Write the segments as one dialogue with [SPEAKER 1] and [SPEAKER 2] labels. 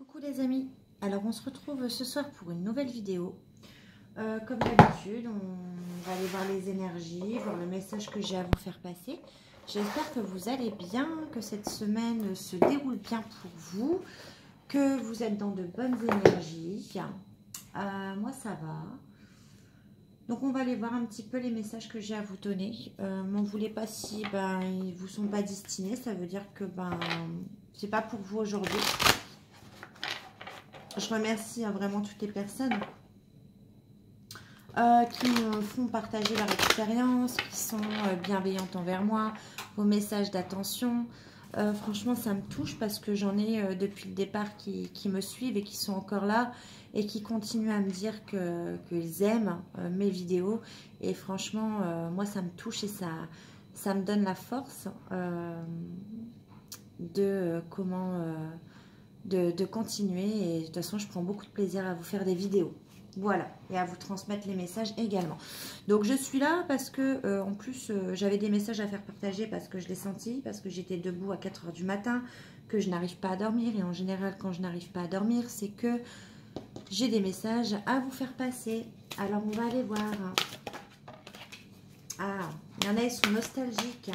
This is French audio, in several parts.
[SPEAKER 1] Coucou les amis, alors on se retrouve ce soir pour une nouvelle vidéo. Comme d'habitude, on va aller voir les énergies, voir le message que j'ai à vous faire passer. J'espère que vous allez bien, que cette semaine se déroule bien pour vous, que vous êtes dans de bonnes énergies. Moi ça va. Donc on va aller voir un petit peu les messages que j'ai à vous donner. M'en voulez pas si ils vous sont pas destinés, ça veut dire que c'est pas pour vous aujourd'hui. Je remercie vraiment toutes les personnes qui me font partager leur expérience, qui sont bienveillantes envers moi, vos messages d'attention. Franchement, ça me touche parce que j'en ai depuis le départ qui me suivent et qui sont encore là et qui continuent à me dire qu'ils aiment mes vidéos. Et franchement, moi, ça me touche et ça me donne la force de continuer. Et de toute façon, je prends beaucoup de plaisir à vous faire des vidéos. Voilà, et à vous transmettre les messages également. Donc je suis là parce que en plus j'avais des messages à faire partager parce que je l'ai senti, parce que j'étais debout à 4 h du matin, que je n'arrive pas à dormir. Et en général, quand je n'arrive pas à dormir, c'est que j'ai des messages à vous faire passer. Alors on va aller voir. Ah, il y en a, ils sont nostalgiques.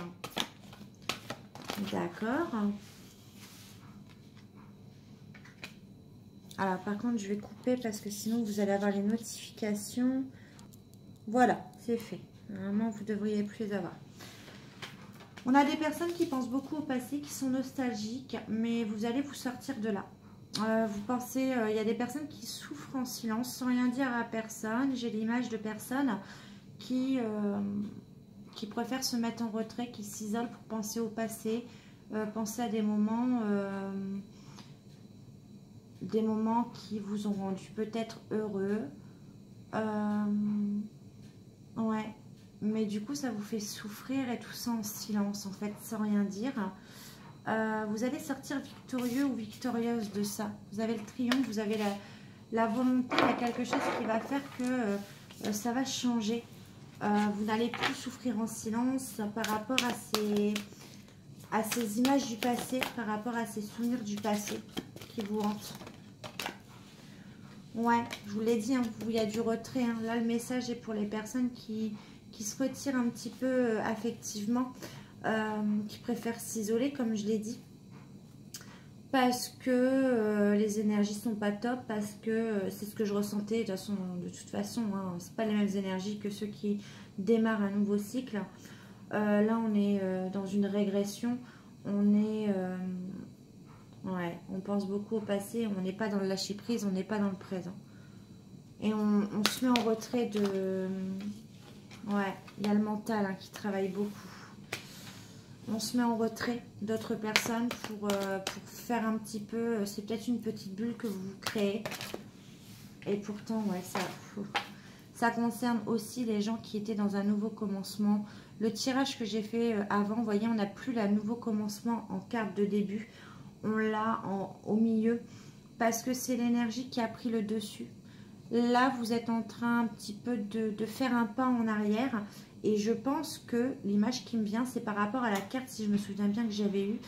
[SPEAKER 1] D'accord. Alors par contre je vais couper parce que sinon vous allez avoir les notifications. Voilà, c'est fait. Normalement vous devriez plus les avoir. On a des personnes qui pensent beaucoup au passé, qui sont nostalgiques, mais vous allez vous sortir de là. Vous pensez, il y a des personnes qui souffrent en silence sans rien dire à personne. J'ai l'image de personnes qui préfèrent se mettre en retrait, qui s'isolent pour penser au passé, penser à des moments qui vous ont rendu peut-être heureux. Ouais, mais du coup ça vous fait souffrir et tout ça en silence en fait, sans rien dire. Vous allez sortir victorieux ou victorieuse de ça. Vous avez le triomphe, vous avez la volonté, il y a quelque chose qui va faire que ça va changer. Vous n'allez plus souffrir en silence par rapport à ces images du passé, par rapport à ces souvenirs du passé qui vous hantent. Ouais, je vous l'ai dit, hein, il y a du retrait. Hein. Là, le message est pour les personnes qui se retirent un petit peu affectivement, qui préfèrent s'isoler, comme je l'ai dit. Parce que les énergies sont pas top, parce que c'est ce que je ressentais de toute façon. Hein, c'est pas les mêmes énergies que ceux qui démarrent un nouveau cycle. Là, on est dans une régression. On est... ouais, on pense beaucoup au passé, on n'est pas dans le lâcher prise, on n'est pas dans le présent. Et on se met en retrait de... Ouais, il y a le mental qui travaille beaucoup. On se met en retrait d'autres personnes pour faire un petit peu... C'est peut-être une petite bulle que vous créez. Et pourtant, ouais, ça concerne aussi les gens qui étaient dans un nouveau commencement. Le tirage que j'ai fait avant, vous voyez, on n'a plus le nouveau commencement en carte de début. On l'a au milieu parce que c'est l'énergie qui a pris le dessus. Là, vous êtes en train un petit peu de faire un pas en arrière. Et je pense que l'image qui me vient, c'est par rapport à la carte, si je me souviens bien que j'avais eu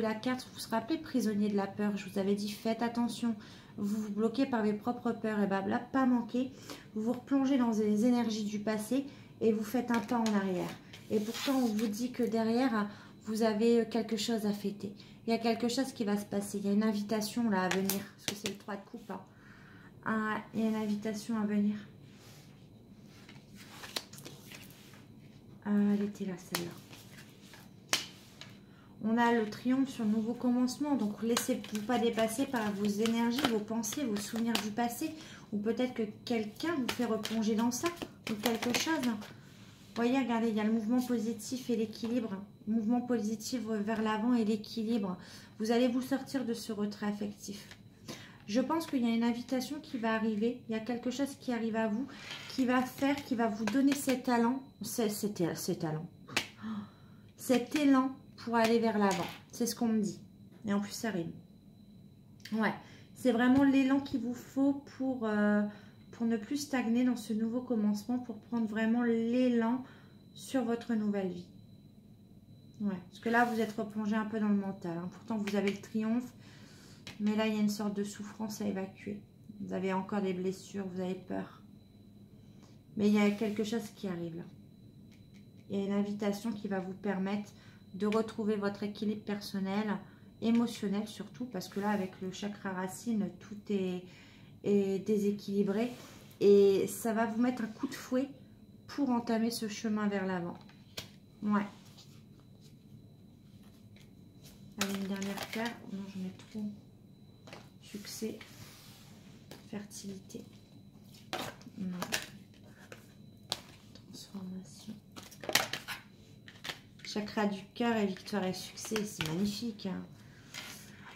[SPEAKER 1] la carte, vous vous rappelez, prisonnier de la peur. Je vous avais dit, faites attention, vous vous bloquez par vos propres peurs. Et bien là, pas manquer, vous vous replongez dans les énergies du passé et vous faites un pas en arrière. Et pourtant, on vous dit que derrière, vous avez quelque chose à fêter. Il y a quelque chose qui va se passer. Il y a une invitation là à venir, parce que c'est le 3 de coupe. Hein. Il y a une invitation à venir. Elle était là, celle-là. On a le triomphe sur le nouveau commencement. Donc, laissez-vous pas dépasser par vos énergies, vos pensées, vos souvenirs du passé. Ou peut-être que quelqu'un vous fait replonger dans ça. Ou quelque chose. Vous voyez, regardez, il y a le mouvement positif et l'équilibre. Mouvement positif vers l'avant et l'équilibre. Vous allez vous sortir de ce retrait affectif. Je pense qu'il y a une invitation qui va arriver. Il y a quelque chose qui arrive à vous, qui va vous donner cet élan, cet élan pour aller vers l'avant. C'est ce qu'on me dit. Et en plus, ça rime. Ouais, c'est vraiment l'élan qu'il vous faut pour ne plus stagner dans ce nouveau commencement, pour prendre vraiment l'élan sur votre nouvelle vie. Ouais, parce que là, vous êtes replongé un peu dans le mental. Hein. Pourtant, vous avez le triomphe. Mais là, il y a une sorte de souffrance à évacuer. Vous avez encore des blessures, vous avez peur. Mais il y a quelque chose qui arrive là. Il y a une invitation qui va vous permettre de retrouver votre équilibre personnel, émotionnel surtout, parce que là, avec le chakra racine, tout est déséquilibré. Et ça va vous mettre un coup de fouet pour entamer ce chemin vers l'avant. Ouais. Allez, une dernière carte. Non, j'en ai trop. Succès. Fertilité. Non. Transformation. Chakra du cœur et victoire et succès. C'est magnifique. Hein.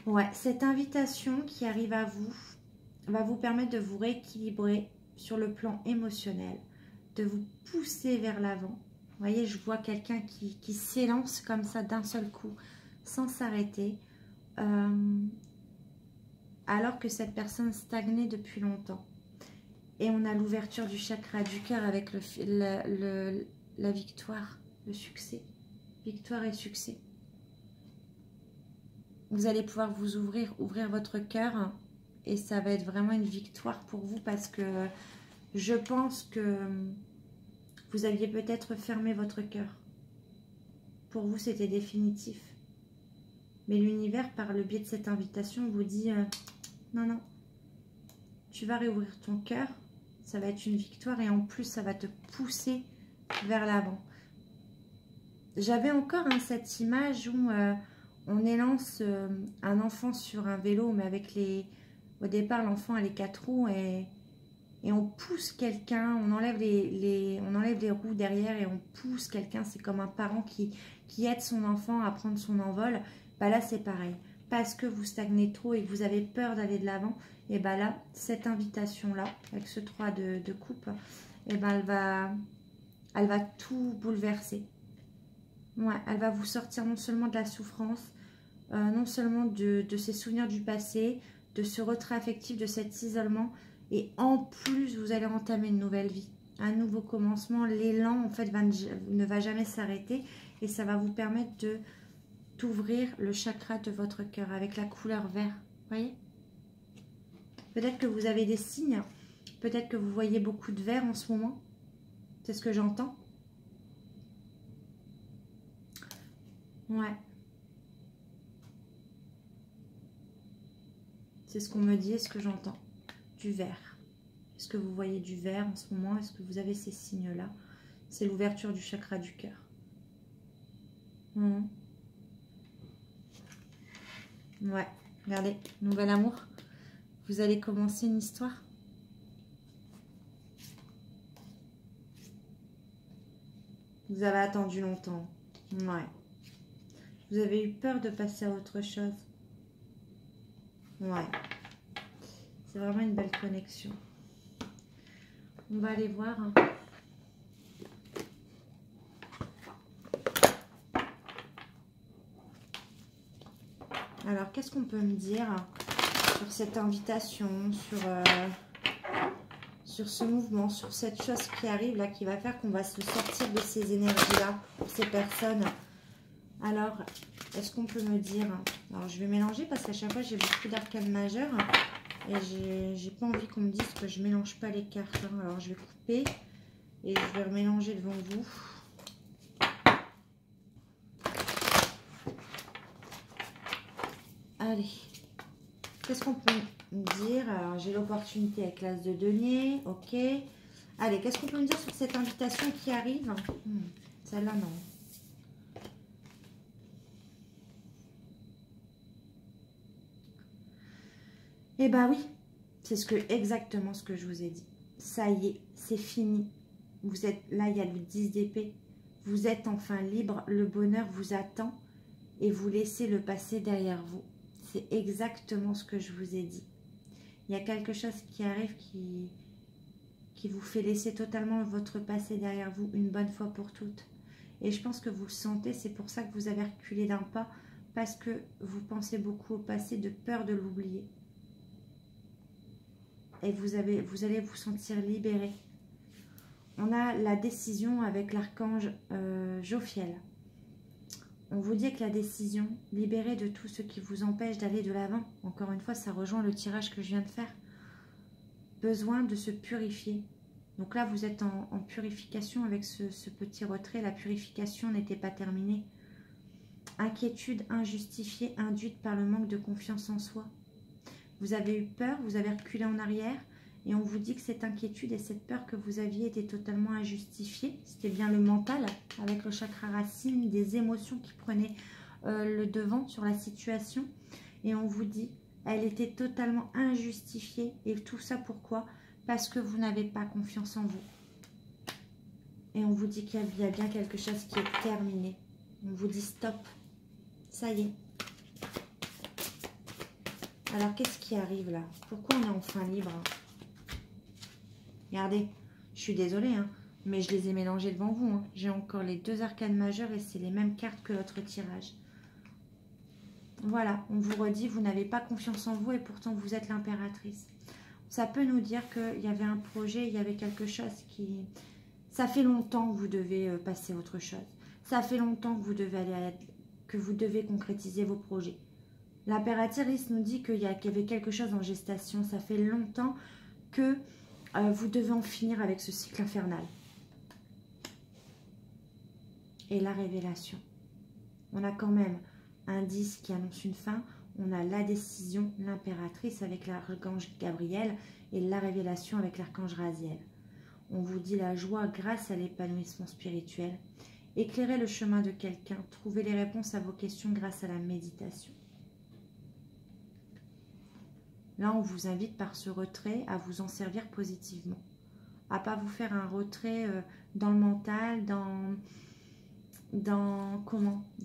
[SPEAKER 1] Ouais, cette invitation qui arrive à vous va vous permettre de vous rééquilibrer sur le plan émotionnel, de vous pousser vers l'avant. Vous voyez, je vois quelqu'un qui s'élance comme ça d'un seul coup, sans s'arrêter, alors que cette personne stagnait depuis longtemps. Et on a l'ouverture du chakra du cœur avec la victoire, le succès. Victoire et succès. Vous allez pouvoir vous ouvrir votre cœur et ça va être vraiment une victoire pour vous parce que je pense que vous aviez peut-être fermé votre cœur. Pour vous, c'était définitif. Mais l'univers, par le biais de cette invitation, vous dit non, non, tu vas réouvrir ton cœur, ça va être une victoire et en plus, ça va te pousser vers l'avant. J'avais encore cette image où on élance un enfant sur un vélo, mais avec les... Au départ, l'enfant a les 4 roues et on pousse quelqu'un, on enlève les roues derrière et on pousse quelqu'un. C'est comme un parent qui aide son enfant à prendre son envol. Bah là, c'est pareil. Parce que vous stagnez trop et que vous avez peur d'aller de l'avant, et bah là, cette invitation-là, avec ce 3 de coupe, et bah elle va tout bouleverser. Ouais, elle va vous sortir non seulement de la souffrance, non seulement de ces souvenirs du passé, de ce retrait affectif, de cet isolement, et en plus, vous allez entamer une nouvelle vie, un nouveau commencement. L'élan, en fait, ne va jamais s'arrêter et ça va vous permettre d'ouvrir le chakra de votre cœur avec la couleur vert. Voyez? Peut-être que vous avez des signes, peut-être que vous voyez beaucoup de vert en ce moment. C'est ce que j'entends. Ouais. C'est ce qu'on me dit et ce que j'entends. Du vert. Est-ce que vous voyez du vert en ce moment? Est-ce que vous avez ces signes-là? C'est l'ouverture du chakra du cœur. Ouais, regardez, nouvel amour. Vous allez commencer une histoire. Vous avez attendu longtemps. Ouais. Vous avez eu peur de passer à autre chose. Ouais. C'est vraiment une belle connexion. On va aller voir. Alors, qu'est-ce qu'on peut me dire sur cette invitation, sur ce mouvement, sur cette chose qui arrive là, qui va faire qu'on va se sortir de ces énergies-là, pour ces personnes. Alors, est-ce qu'on peut me dire... Alors, je vais mélanger parce qu'à chaque fois, j'ai beaucoup d'arcanes majeures. Et j'ai pas envie qu'on me dise que je mélange pas les cartes. Hein. Alors, je vais couper et je vais remélanger devant vous. Allez. Qu'est-ce qu'on peut me dire? Alors, j'ai l'opportunité avec l'as de denier. Ok. Allez, qu'est-ce qu'on peut me dire sur cette invitation qui arrive? Celle-là, non. Eh bien oui, c'est exactement ce que je vous ai dit. Ça y est, c'est fini. Vous êtes là, il y a le 10 d'épée. Vous êtes enfin libre, le bonheur vous attend et vous laissez le passé derrière vous. C'est exactement ce que je vous ai dit. Il y a quelque chose qui arrive qui vous fait laisser totalement votre passé derrière vous une bonne fois pour toutes. Et je pense que vous le sentez, c'est pour ça que vous avez reculé d'un pas, parce que vous pensez beaucoup au passé de peur de l'oublier. Et vous allez vous sentir libéré. On a la décision avec l'archange Jophiel. On vous dit que la décision, libérée de tout ce qui vous empêche d'aller de l'avant, encore une fois, ça rejoint le tirage que je viens de faire. Besoin de se purifier. Donc là, vous êtes en purification avec ce petit retrait. La purification n'était pas terminée. Inquiétude injustifiée, induite par le manque de confiance en soi. Vous avez eu peur, vous avez reculé en arrière. Et on vous dit que cette inquiétude et cette peur que vous aviez étaient totalement injustifiées. C'était bien le mental, avec le chakra racine, des émotions qui prenaient le devant sur la situation. Et on vous dit, elle était totalement injustifiée. Et tout ça pourquoi? Parce que vous n'avez pas confiance en vous. Et on vous dit qu'il y a bien quelque chose qui est terminé. On vous dit stop. Ça y est. Alors, qu'est-ce qui arrive là? Pourquoi on est enfin libre? Regardez, je suis désolée, hein, mais je les ai mélangés devant vous. Hein. J'ai encore les 2 arcanes majeures et c'est les mêmes cartes que l'autre tirage. Voilà, on vous redit, vous n'avez pas confiance en vous et pourtant vous êtes l'impératrice. Ça peut nous dire qu'il y avait un projet, il y avait quelque chose qui... Ça fait longtemps que vous devez passer à autre chose. Ça fait longtemps que vous devez concrétiser vos projets. L'impératrice nous dit qu'il y avait quelque chose en gestation. Ça fait longtemps que vous devez en finir avec ce cycle infernal. Et la révélation. On a quand même un 10 qui annonce une fin. On a la décision, l'impératrice avec l'archange Gabriel et la révélation avec l'archange Raziel. On vous dit la joie grâce à l'épanouissement spirituel. Éclairez le chemin de quelqu'un. Trouvez les réponses à vos questions grâce à la méditation. Là, on vous invite par ce retrait à vous en servir positivement. À pas vous faire un retrait dans le mental, dans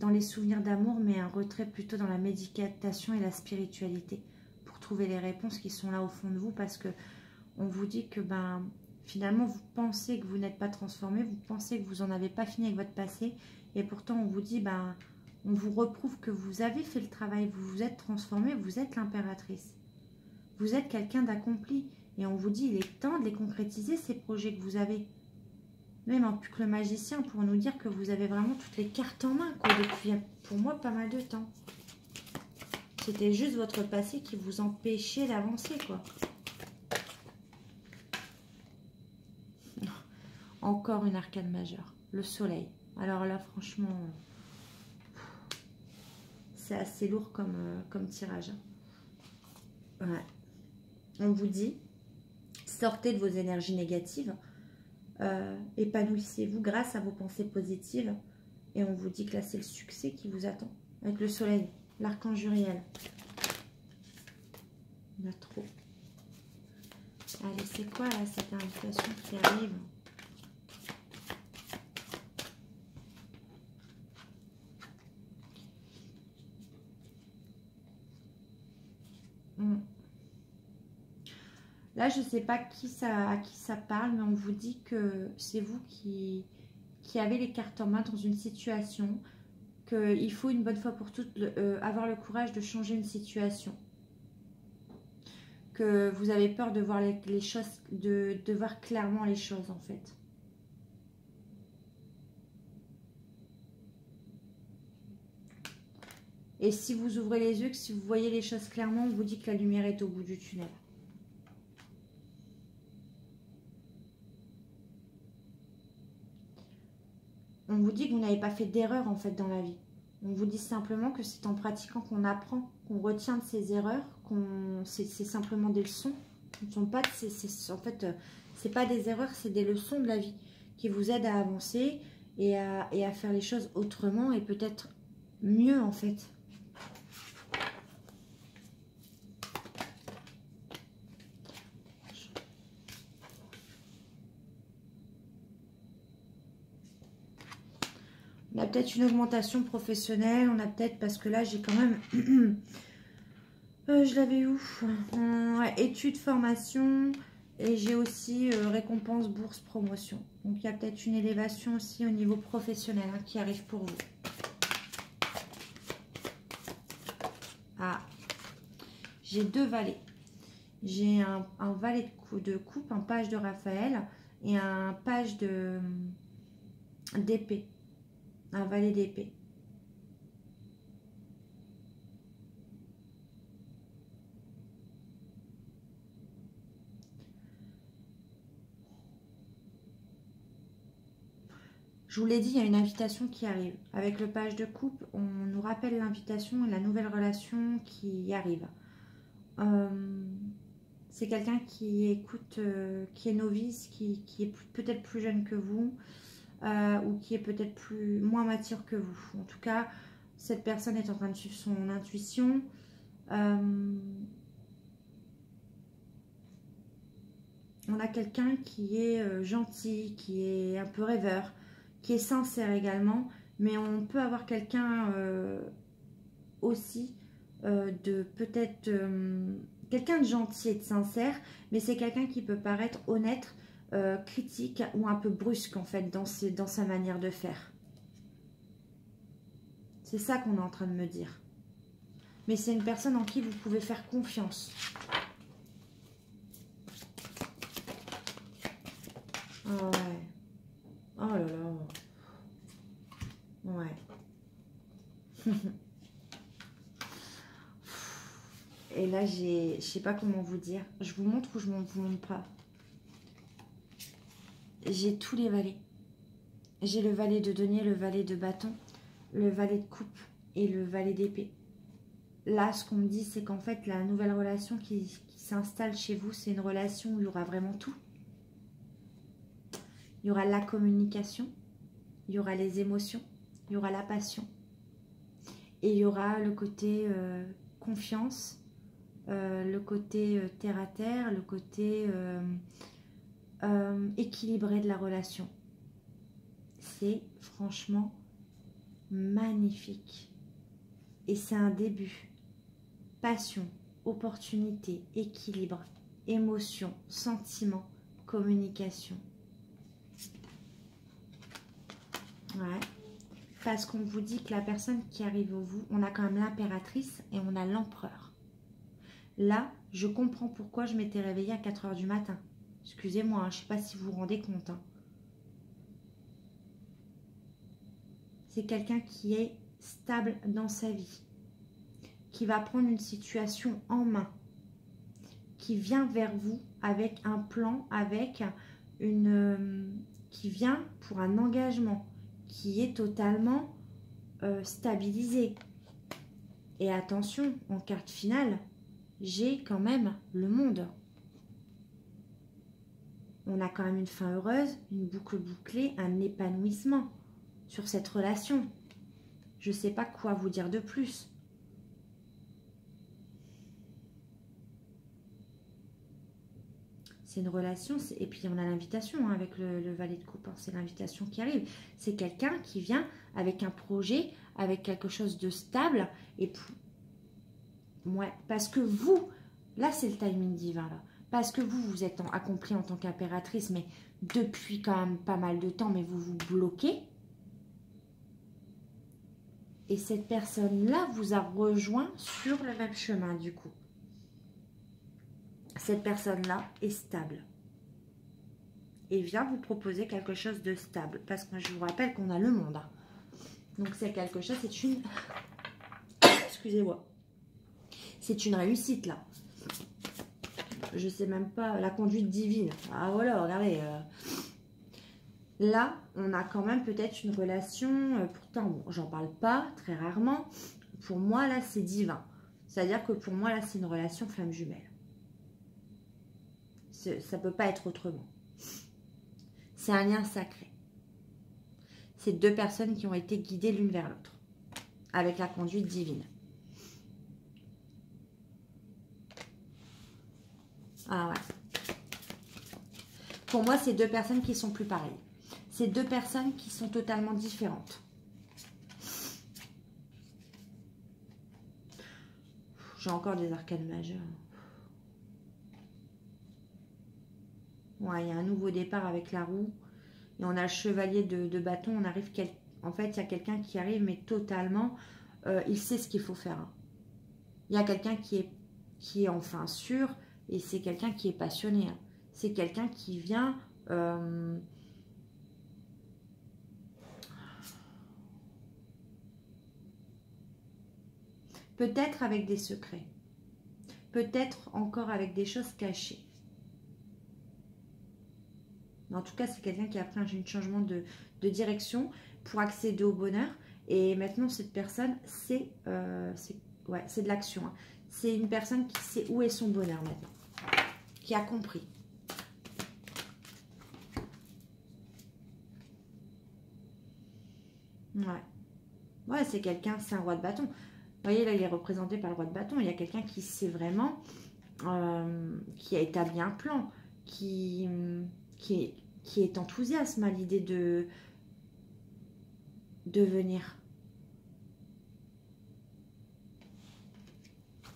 [SPEAKER 1] les souvenirs d'amour, mais un retrait plutôt dans la méditation et la spiritualité pour trouver les réponses qui sont là au fond de vous, parce que on vous dit que finalement vous pensez que vous n'êtes pas transformé, vous pensez que vous n'en avez pas fini avec votre passé, et pourtant on vous dit on vous reprouve que vous avez fait le travail, vous vous êtes transformé, vous êtes l'impératrice. Vous êtes quelqu'un d'accompli et on vous dit il est temps de les concrétiser, ces projets que vous avez. Même en plus que le magicien pour nous dire que vous avez vraiment toutes les cartes en main depuis pour moi pas mal de temps. C'était juste votre passé qui vous empêchait d'avancer quoi. Encore une arcane majeure, le soleil. Alors là franchement c'est assez lourd comme tirage. Ouais. On vous dit, sortez de vos énergies négatives, épanouissez-vous grâce à vos pensées positives. Et on vous dit que là, c'est le succès qui vous attend. Avec le soleil, l'archange Uriel. Il y en a trop. Allez, c'est quoi là, cette invitation qui arrive? Là, je ne sais pas à qui ça parle, mais on vous dit que c'est vous qui avez les cartes en main dans une situation, qu'il faut une bonne fois pour toutes avoir le courage de changer une situation. Que vous avez peur de voir les choses, de voir clairement les choses en fait. Et si vous ouvrez les yeux, que si vous voyez les choses clairement, on vous dit que la lumière est au bout du tunnel. On vous dit que vous n'avez pas fait d'erreur en fait dans la vie. On vous dit simplement que c'est en pratiquant qu'on apprend, qu'on retient de ses erreurs, c'est simplement des leçons. Ce ne sont pas, en fait, c'est pas des erreurs, c'est des leçons de la vie qui vous aident à avancer et à faire les choses autrement et peut-être mieux en fait. On a peut-être une augmentation professionnelle, on a peut-être, parce que là j'ai quand même, je l'avais où ouais, études, formation, et j'ai aussi récompense, bourse, promotion. Donc il y a peut-être une élévation aussi au niveau professionnel qui arrive pour vous. Ah, j'ai 2 valets. J'ai un valet de coupe, un page de Raphaël et un page d'épée. Un valet d'épée. Je vous l'ai dit, il y a une invitation qui arrive. Avec le page de coupe, on nous rappelle l'invitation et la nouvelle relation qui arrive. C'est quelqu'un qui écoute, qui est novice, qui est peut-être plus jeune que vous, ou qui est peut-être moins mature que vous. En tout cas, cette personne est en train de suivre son intuition. On a quelqu'un qui est gentil, qui est un peu rêveur, qui est sincère également, mais on peut avoir quelqu'un aussi de peut-être quelqu'un de gentil et de sincère, mais c'est quelqu'un qui peut paraître honnête, critique ou un peu brusque en fait dans sa manière de faire. C'est ça qu'on est en train de me dire. Mais c'est une personne en qui vous pouvez faire confiance. Oh ouais. Oh là là. Ouais. Et là, je sais pas comment vous dire. Je vous montre ou je ne vous montre pas. J'ai tous les valets. J'ai le valet de denier, le valet de bâton, le valet de coupe et le valet d'épée. Là, ce qu'on me dit, c'est qu'en fait, la nouvelle relation qui s'installe chez vous, c'est une relation où il y aura vraiment tout. Il y aura la communication, il y aura les émotions, il y aura la passion. Et il y aura le côté confiance, le côté terre à terre, le côté équilibré de la relation. C'est franchement magnifique. Et c'est un début. Passion, opportunité, équilibre, émotion, sentiment, communication. Ouais. Parce qu'on vous dit que la personne qui arrive au vous, on a quand même l'impératrice et on a l'empereur. Là, je comprends pourquoi je m'étais réveillée à 4 h du matin. Excusez-moi, hein, je ne sais pas si vous vous rendez compte. Hein. C'est quelqu'un qui est stable dans sa vie, qui va prendre une situation en main, qui vient vers vous avec un plan, avec qui vient pour un engagement, qui est totalement stabilisé. Et attention, en carte finale, j'ai quand même le monde. On a quand même une fin heureuse, une boucle bouclée, un épanouissement sur cette relation. Je ne sais pas quoi vous dire de plus. C'est une relation, et puis on a l'invitation hein, avec le valet de coupe, hein, c'est l'invitation qui arrive. C'est quelqu'un qui vient avec un projet, avec quelque chose de stable, et ouais, parce que vous, là c'est le timing divin, là, parce que vous êtes accompli en tant qu'impératrice, mais depuis quand même pas mal de temps, mais vous vous bloquez. Et cette personne-là vous a rejoint sur le même chemin du coup. Cette personne-là est stable. Et vient vous proposer quelque chose de stable. Parce que je vous rappelle qu'on a le monde. Hein. Donc c'est quelque chose, c'est une... Excusez-moi. C'est une réussite là. Je sais même pas, la conduite divine. Ah voilà, regardez. Là, on a quand même peut-être une relation, pourtant, bon, j'en parle pas, très rarement. Pour moi, là, c'est divin. C'est-à-dire que pour moi, là, c'est une relation flamme jumelle. Ça peut pas être autrement. C'est un lien sacré. C'est deux personnes qui ont été guidées l'une vers l'autre, avec la conduite divine. Ah ouais. Pour moi, c'est deux personnes qui sont plus pareilles. C'est deux personnes qui sont totalement différentes. J'ai encore des arcanes majeures. Ouais, il y a un nouveau départ avec la roue. Et on a le chevalier de bâton. On arrive en fait, il y a quelqu'un qui arrive, mais totalement, il sait ce qu'il faut faire. Hein. Il y a quelqu'un qui est enfin sûr, et c'est quelqu'un qui est passionné. Hein. C'est quelqu'un qui vient... peut-être avec des secrets. Peut-être encore avec des choses cachées. Mais en tout cas, c'est quelqu'un qui a pris un changement de direction pour accéder au bonheur. Et maintenant, cette personne, c'est de l'action. Hein. C'est une personne qui sait où est son bonheur maintenant. Qui a compris. Ouais. Ouais, c'est quelqu'un, c'est un roi de bâton. Vous voyez, là, il est représenté par le roi de bâton. Il y a quelqu'un qui sait vraiment, qui a établi un plan, qui est enthousiaste à l'idée de venir.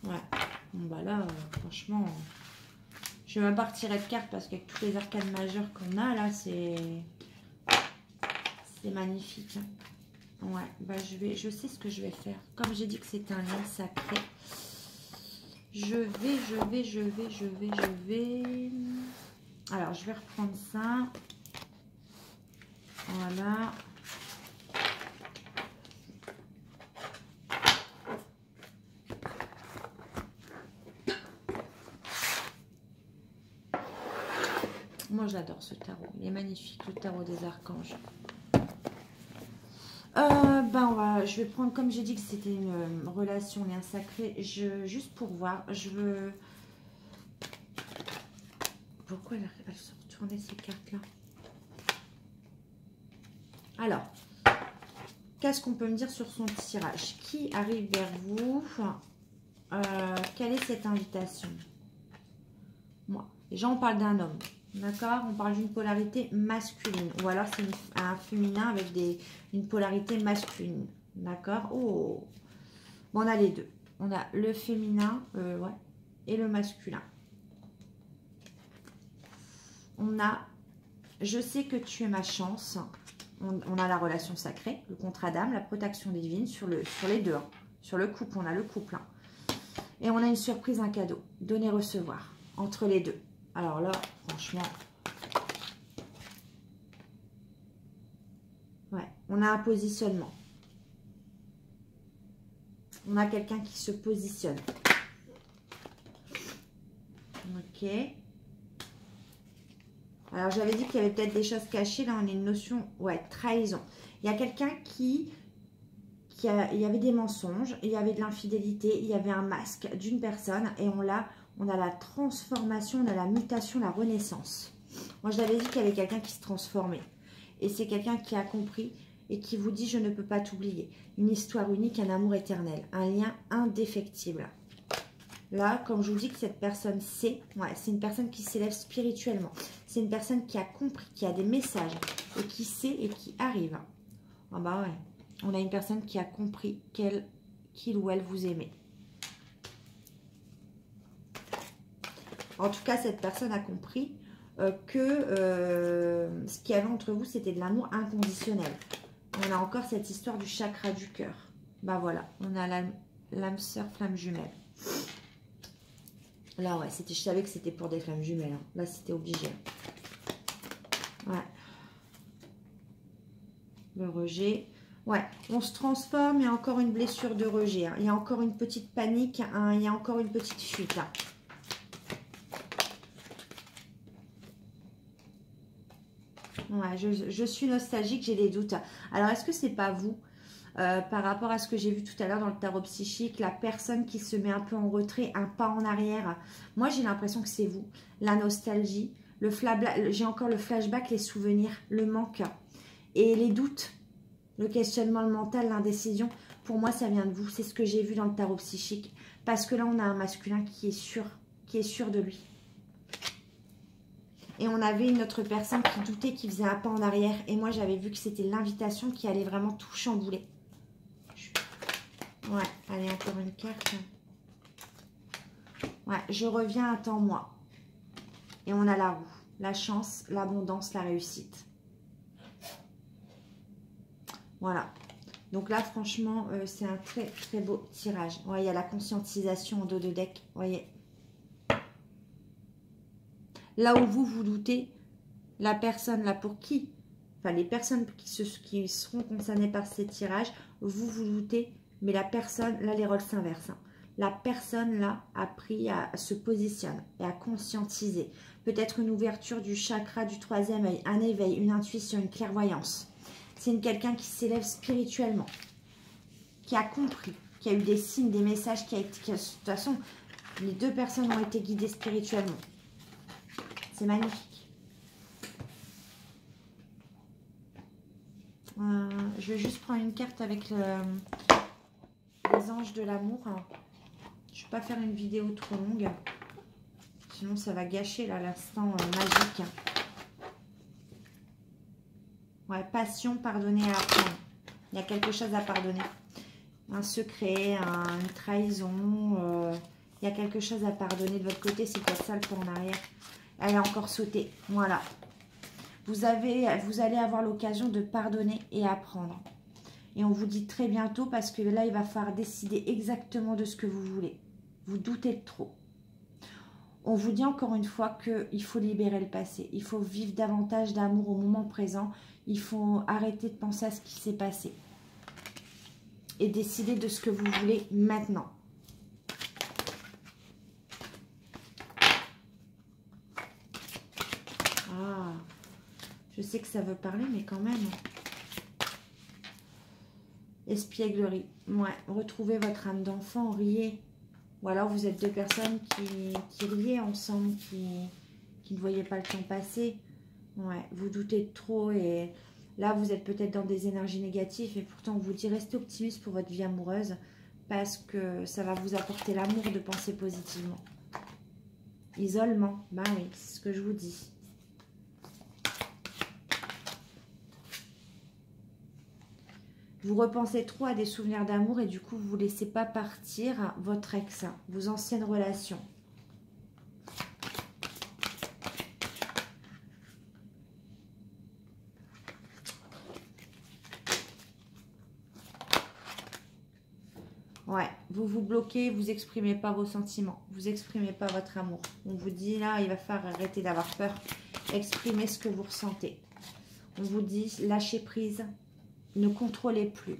[SPEAKER 1] Ouais. Bon, bah là, franchement, je vais même pas retirer de cartes parce qu'avec tous les arcanes majeures qu'on a, là, c'est magnifique. Ouais, bah je sais ce que je vais faire. Comme j'ai dit que c'était un lien sacré, je vais. Alors, je vais reprendre ça. Voilà. Moi, j'adore ce tarot. Il est magnifique, le tarot des archanges. Je vais prendre, comme j'ai dit que c'était une relation, lien sacré, juste pour voir, je veux... Pourquoi elle se retournait ces cartes-là? Alors, qu'est-ce qu'on peut me dire sur son tirage? Qui arrive vers vous? Quelle est cette invitation? Moi, déjà, on parle d'un homme. D'accord, on parle d'une polarité masculine. Ou alors c'est un féminin avec une polarité masculine. D'accord. Oh. Bon, on a les deux. On a le féminin ouais, et le masculin. On a je sais que tu es ma chance. On a la relation sacrée, le contrat d'âme, la protection divine sur les deux. Hein. Sur le couple, on a le couple. Hein. Et on a une surprise, un cadeau. Donner-recevoir entre les deux. Alors là, franchement, ouais, on a un positionnement. On a quelqu'un qui se positionne. Ok. Alors, j'avais dit qu'il y avait peut-être des choses cachées. Là, on a une notion, ouais, trahison. Il y a quelqu'un il y avait des mensonges, il y avait de l'infidélité, il y avait un masque d'une personne et on a la transformation, on a la mutation, la renaissance. Moi, je l'avais dit qu'il y avait quelqu'un qui se transformait. Et c'est quelqu'un qui a compris et qui vous dit « Je ne peux pas t'oublier ». Une histoire unique, un amour éternel, un lien indéfectible. Là, comme je vous dis que cette personne sait, ouais, c'est une personne qui s'élève spirituellement. C'est une personne qui a compris, qui a des messages et qui sait et qui arrive. Ah bah ouais, on a une personne qui a compris qu'il ou elle vous aimait. En tout cas, cette personne a compris que ce qu'il y avait entre vous, c'était de l'amour inconditionnel. On a encore cette histoire du chakra du cœur. Bah voilà, on a l'âme sœur flamme jumelle. Là, ouais, je savais que c'était pour des flammes jumelles. Hein. Là, c'était obligé. Ouais. Le rejet. Ouais, on se transforme. Il y a encore une blessure de rejet. Hein. Il y a encore une petite panique. Hein. Il y a encore une petite fuite. Là. Ouais, je suis nostalgique, j'ai des doutes. Alors, est-ce que c'est pas vous par rapport à ce que j'ai vu tout à l'heure dans le tarot psychique, la personne qui se met un peu en retrait, un pas en arrière. Moi, j'ai l'impression que c'est vous. La nostalgie, j'ai encore le flashback, les souvenirs, le manque et les doutes, le questionnement, le mental, l'indécision. Pour moi, ça vient de vous. C'est ce que j'ai vu dans le tarot psychique. Parce que là, on a un masculin qui est sûr de lui. Et on avait une autre personne qui doutait, qui faisait un pas en arrière. Et moi, j'avais vu que c'était l'invitation qui allait vraiment tout chambouler. Ouais, allez, encore une carte. Ouais, je reviens, attends-moi. Et on a la roue. La chance, l'abondance, la réussite. Voilà. Donc là, franchement, c'est un très, très beau tirage. Ouais, il y a la conscientisation en dos de deck. Vous voyez. Là où vous doutez, la personne, là pour qui, enfin les personnes qui seront concernées par ces tirages, vous doutez, mais la personne, là les rôles s'inversent. Hein. la personne là a pris à se positionner et à conscientiser. Peut-être une ouverture du chakra du troisième œil, un éveil, une intuition, une clairvoyance. C'est quelqu'un qui s'élève spirituellement, qui a compris, qui a eu des signes, des messages, de toute façon, les deux personnes ont été guidées spirituellement. C'est magnifique. Je vais juste prendre une carte avec les anges de l'amour. Je ne vais pas faire une vidéo trop longue. Sinon, ça va gâcher l'instant magique. Ouais, passion, pardonner et apprendre. Il y a quelque chose à pardonner. Un secret, une trahison. Il y a quelque chose à pardonner de votre côté. C'est peut-être ça le point en arrière. Elle a encore sauté. Voilà. Vous allez avoir l'occasion de pardonner et apprendre. Et on vous dit très bientôt parce que là, il va falloir décider exactement de ce que vous voulez. Vous doutez de trop. On vous dit encore une fois qu'il faut libérer le passé. Il faut vivre davantage d'amour au moment présent. Il faut arrêter de penser à ce qui s'est passé. Et décider de ce que vous voulez maintenant. Ah, je sais que ça veut parler, mais quand même. Espièglerie. Ouais, retrouvez votre âme d'enfant, riez. Ou alors vous êtes deux personnes qui riaient ensemble, qui ne voyaient pas le temps passer. Ouais, vous doutez de trop et là vous êtes peut-être dans des énergies négatives et pourtant on vous dit restez optimiste pour votre vie amoureuse parce que ça va vous apporter l'amour de penser positivement. Isolement, bah oui, c'est ce que je vous dis. Vous repensez trop à des souvenirs d'amour et du coup, vous ne laissez pas partir votre ex, vos anciennes relations. Ouais, vous vous bloquez, vous n'exprimez pas vos sentiments, vous n'exprimez pas votre amour. On vous dit là, il va falloir arrêter d'avoir peur, exprimez ce que vous ressentez. On vous dit lâchez prise. Ne contrôlez plus.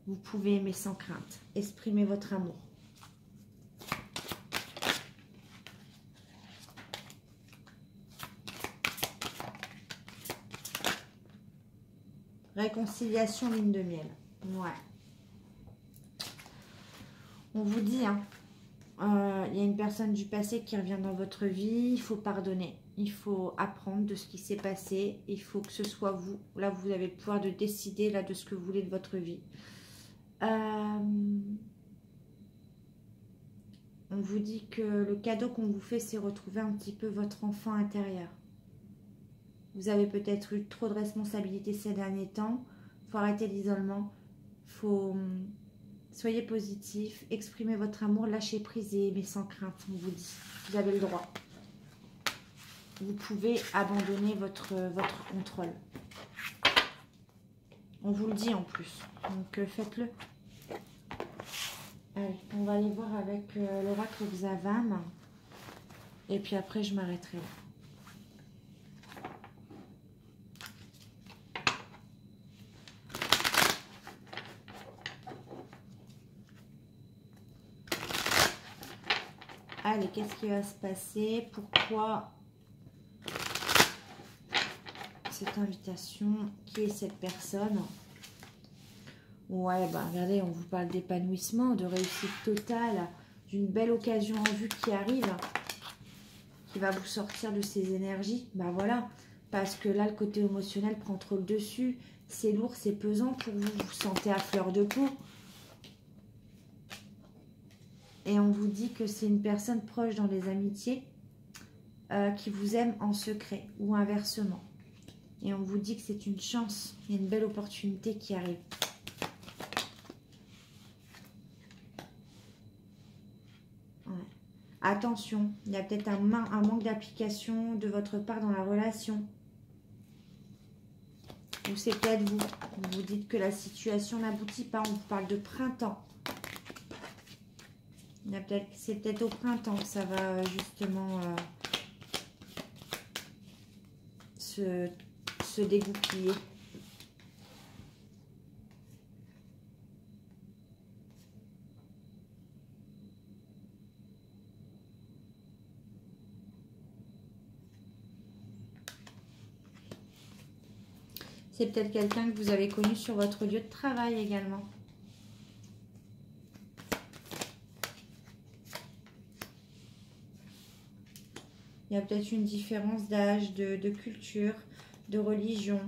[SPEAKER 1] Vous pouvez aimer sans crainte. Exprimez votre amour. Réconciliation, lune de miel. Ouais. On vous dit, hein, y a une personne du passé qui revient dans votre vie. Il faut pardonner. Il faut apprendre de ce qui s'est passé. Il faut que ce soit vous. Là, vous avez le pouvoir de décider là, de ce que vous voulez de votre vie. On vous dit que le cadeau qu'on vous fait, c'est retrouver un petit peu votre enfant intérieur. Vous avez peut-être eu trop de responsabilités ces derniers temps. Il faut arrêter l'isolement. Soyez positif, exprimez votre amour, lâchez prise et aimez sans crainte, on vous dit. Vous avez le droit. Vous pouvez abandonner votre contrôle. On vous le dit en plus, donc faites-le. Allez, on va aller voir avec l'oracle Xavam. Et puis après, je m'arrêterai là. Allez, qu'est-ce qui va se passer? Pourquoi cette invitation? Qui est cette personne? Ouais, bah regardez, on vous parle d'épanouissement, de réussite totale, d'une belle occasion en vue qui arrive, qui va vous sortir de ces énergies. Bah voilà, parce que là, le côté émotionnel prend trop le dessus. C'est lourd, c'est pesant pour vous, vous vous sentez à fleur de peau. Et on vous dit que c'est une personne proche dans les amitiés qui vous aime en secret ou inversement. Et on vous dit que c'est une chance, il y a une belle opportunité qui arrive. Ouais. Attention, il y a peut-être un manque d'application de votre part dans la relation. Ou c'est peut-être vous. Vous vous dites que la situation n'aboutit pas, on vous parle de printemps. C'est peut-être au printemps que ça va justement se dégoupiller. C'est peut-être quelqu'un que vous avez connu sur votre lieu de travail également. Il y a peut-être une différence d'âge, de culture, de religion.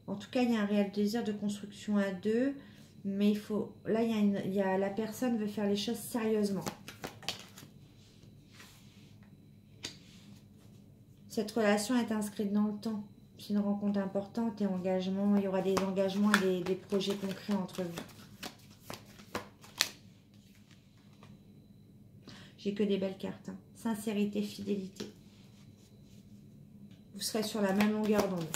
[SPEAKER 1] En tout cas, il y a un réel désir de construction à deux. Mais il faut... Là, la personne veut faire les choses sérieusement. Cette relation est inscrite dans le temps. C'est une rencontre importante et engagement. Il y aura des engagements et des projets concrets entre vous. J'ai que des belles cartes. Hein. Sincérité, fidélité. Vous serez sur la même longueur d'onde.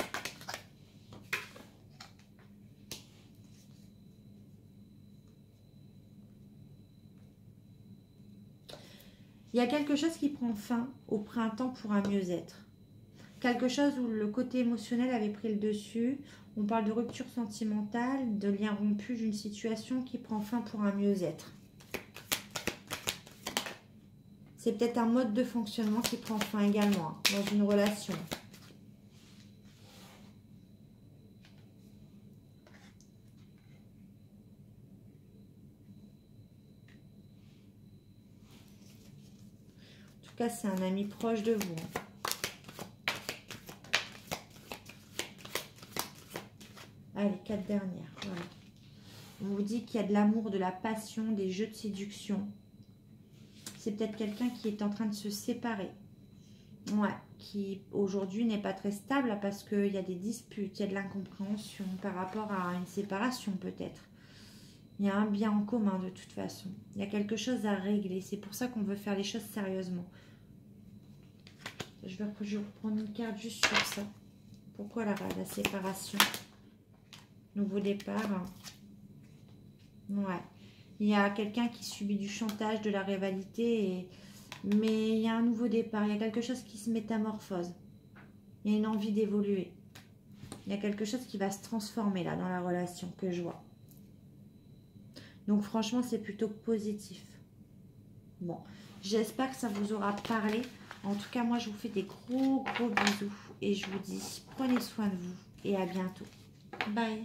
[SPEAKER 1] Il y a quelque chose qui prend fin au printemps pour un mieux-être. Quelque chose où le côté émotionnel avait pris le dessus. On parle de rupture sentimentale, de lien rompu, d'une situation qui prend fin pour un mieux-être. C'est peut-être un mode de fonctionnement qui prend fin également hein, dans une relation. En tout cas, c'est un ami proche de vous. Allez, 4 dernières. Voilà. On vous dit qu'il y a de l'amour, de la passion, des jeux de séduction. C'est peut-être quelqu'un qui est en train de se séparer. Ouais, qui aujourd'hui n'est pas très stable parce qu'il y a des disputes, il y a de l'incompréhension par rapport à une séparation peut-être. Il y a un bien en commun de toute façon. Il y a quelque chose à régler. C'est pour ça qu'on veut faire les choses sérieusement. Je vais reprendre une carte juste sur ça. Pourquoi la séparation? Nouveau départ. Ouais. Il y a quelqu'un qui subit du chantage, de la rivalité. Mais il y a un nouveau départ. Il y a quelque chose qui se métamorphose. Il y a une envie d'évoluer. Il y a quelque chose qui va se transformer là dans la relation que je vois. Donc franchement, c'est plutôt positif. Bon, j'espère que ça vous aura parlé. En tout cas, moi, je vous fais des gros bisous. Et je vous dis, prenez soin de vous. Et à bientôt. Bye.